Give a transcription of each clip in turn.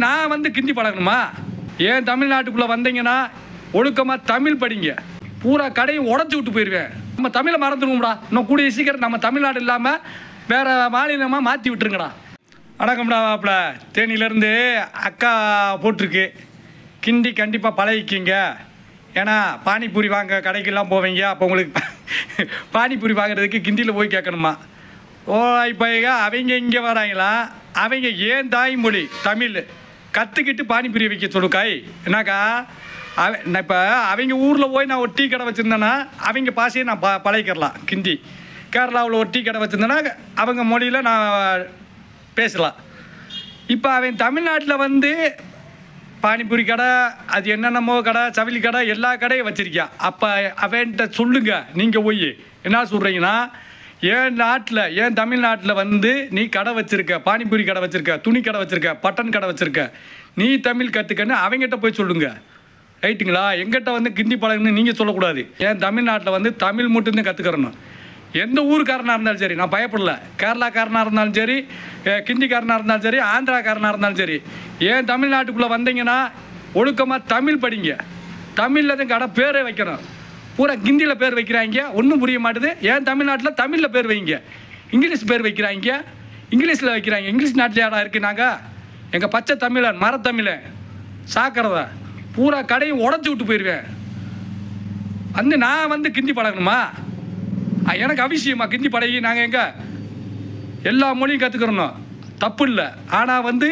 நான் வந்து கிண்டி பழகணுமா? ஏன் தமிழ்நாட்டுக்குள்ளே வந்தீங்கன்னா ஒழுக்கமாக தமிழ் படிங்க. பூரா கடையை உடச்சி விட்டு போயிடுவேன். நம்ம தமிழை மறந்துடுவோம்டா. இன்னும் கூடிய சீக்கிரம் நம்ம தமிழ்நாடு இல்லாமல் வேறு மாநிலமாக மாற்றி விட்டுருங்கடா. வணக்கம்டா மாப்பிள்ள. தேனியிலேருந்து அக்கா போட்டிருக்கு. கிண்டி கண்டிப்பாக பழகிக்கிங்க. ஏன்னா பானிபூரி வாங்க கடைக்கெல்லாம் போவீங்க. அப்போ உங்களுக்கு பானிபூரி வாங்குறதுக்கு கிண்டியில் போய் கேட்கணுமா? ஓ இப்போ அவங்க இங்கே வராங்களா? அவங்க ஏன் தாய்மொழி தமிழ் கற்றுக்கிட்டு பானிபூரி வைக்க சொல்லுக்காய் என்னக்கா? நான் இப்போ அவங்க ஊரில் போய் நான் ஒரு டீ கடை வச்சுருந்தேன்னா அவங்க பாஷையை நான் பழகிக்கிறலாம். கிண்டி கேரளாவில் ஒரு டீ கடை வச்சுருந்தேன்னா அவங்க மொழியில் நான் பேசலாம். இப்போ அவன் தமிழ்நாட்டில் வந்து பானிபூரி கடை, அது என்னென்னமோ கடை, சவிலி கடை, எல்லா கடையும் வச்சுருக்கியா. அப்போ அவன்கிட்ட சொல்லுங்கள். நீங்கள் போய் என்ன சொல்கிறீங்கன்னா, என் நாட்டில் ஏன் தமிழ்நாட்டில் வந்து நீ கடை வச்சுருக்க, பானிபூரி கடை வச்சுருக்க, துணி கடை வச்சுருக்க, பட்டன் கடை வச்சுருக்க, நீ தமிழ் கற்றுக்கன்னு அவங்ககிட்ட போய் சொல்லுங்கள். ரைட்டுங்களா? எங்கிட்ட வந்து கிண்டி பழகுன்னு நீங்கள் சொல்லக்கூடாது. ஏன் தமிழ்நாட்டில் வந்து தமிழ் மட்டும்தான் கற்றுக்கிறணும். எந்த ஊருக்காரனாக இருந்தாலும் சரி, நான் பயப்படல. கேரளாக்காரனாக இருந்தாலும் சரி, கிந்திக்காரனாக இருந்தாலும் சரி, ஆந்திராக்காரனாக இருந்தாலும் சரி, ஏன் தமிழ்நாட்டுக்குள்ளே வந்தீங்கன்னா ஒழுக்கமாக தமிழ் படிங்க. தமிழில் தான் கடை பேரே வைக்கணும். பூரா கிந்தியில் பேர் வைக்கிறாங்க, ஒன்றும் புரிய மாட்டுது. ஏன் தமிழ்நாட்டில் தமிழில் பேர் வைங்க. இங்கிலீஷ் பேர் வைக்கிறாங்க, இங்கிலீஷில் வைக்கிறாங்க. இங்கிலீஷ் நாட்டில் இடம் இருக்குது. நாங்கள் எங்கள் பச்சை தமிழன் மரத்தமிழன் சாக்கிறதா பூரா கடையை உடச்சி விட்டு போயிடுவேன். வந்து நான் வந்து கிண்டி பழகணுமா? எனக்கு அவசியமா கிண்டி பழகி நாங்கள் எங்கே எல்லா மொழியும் கற்றுக்கிறோம், தப்பு இல்லை. ஆனால் வந்து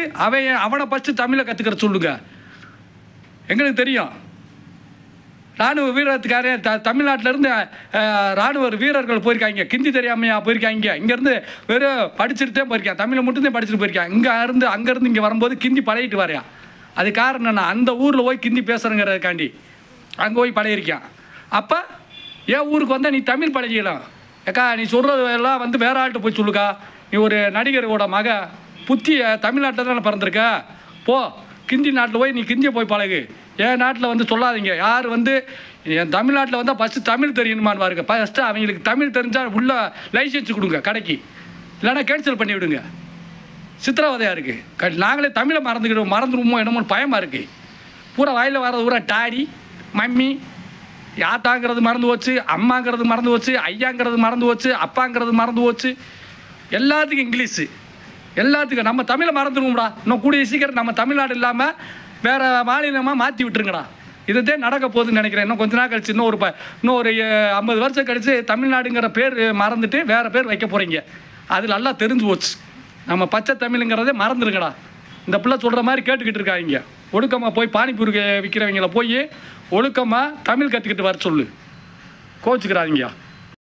அவனை ஃபஸ்ட்டு தமிழை கற்றுக்கிற சொல்லுங்க. எங்களுக்கு தெரியும். இராணுவ வீரத்துக்காரே தமிழ்நாட்டிலேருந்து இராணுவ வீரர்கள் போயிருக்காங்க. கிந்தி தெரியாமையா போயிருக்காங்க. இங்கேருந்து வெறும் படிச்சுட்டு போயிருக்கேன். தமிழை மட்டும்தான் படிச்சுட்டு போயிருக்கேன். அங்கேருந்து இங்கே வரும்போது கிந்தி பழகிட்டு வரையான். அது காரணம் நான் அந்த ஊரில் போய் கிந்தி பேசுகிறேங்கிறதுக்காண்டி அங்கே போய் பழகிருக்கேன். அப்போ என் ஊருக்கு வந்தால் நீ தமிழ் பழகிக்கலாம். ஏக்கா நீ சொல்கிறது எல்லாம் வந்து வேற ஆள்கிட்ட போய் சொல்லுக்கா. நீ ஒரு நடிகரோட மக புத்திய தமிழ்நாட்டில் தானே பிறந்திருக்க. போ கிந்தி நாட்டில் போய் நீ கிந்தியை போய் பழகு. என் நாட்டில் வந்து சொல்லாதீங்க. யார் வந்து என் தமிழ்நாட்டில் வந்தால் ஃபஸ்ட்டு தமிழ் தெரியணுமான்னு பாருங்க. ஃபஸ்ட்டு அவங்களுக்கு தமிழ் தெரிஞ்சால் உள்ள லைசன்ஸ் கொடுங்க கடைக்கு, இல்லைன்னா கேன்சல் பண்ணி விடுங்க. சித்திரவதையாக இருக்குது. நாங்களே தமிழை மறந்துடுவோமோ என்னமோ பயமாக இருக்குது. பூரா வாயில் வர்றது பூரா டாடி மம்மி யாத்தாங்கிறது மறந்து போச்சு, அம்மாங்கிறது மறந்து போச்சு, ஐயாங்கிறது மறந்து போச்சு, அப்பாங்கிறது மறந்து போச்சு. எல்லாத்துக்கும் இங்கிலீஷு, எல்லாத்துக்கும். நம்ம தமிழை மறந்துடுவோம்டா. இன்னும் கூடிய சீக்கிரம் நம்ம தமிழ்நாடு இல்லாமல் வேறு மாநிலமாக மாற்றி விட்டுருங்கடா. இதுதான் நடக்க போகுதுன்னு நினைக்கிறேன். இன்னும் கொஞ்ச நாள் கழிச்சு, இன்னும் ஒரு 50 வருஷம் கழிச்சு தமிழ்நாடுங்கிற பேர் மறந்துட்டு வேறு பேர் வைக்க போகிறீங்க. அது நல்லா தெரிஞ்சு போச்சு. நம்ம பச்சை தமிழுங்கிறதே மறந்துருங்கடா. இந்த பிள்ளை சொல்கிற மாதிரி கேட்டுக்கிட்டு இருக்காங்க. ஒழுக்கமாக போய் பானிபூரி விற்கிறவங்கள போய் ஒழுக்கமாக தமிழ் கற்றுக்கிட்டு வர சொல்லு. கோச்சுக்கிறாதீங்க.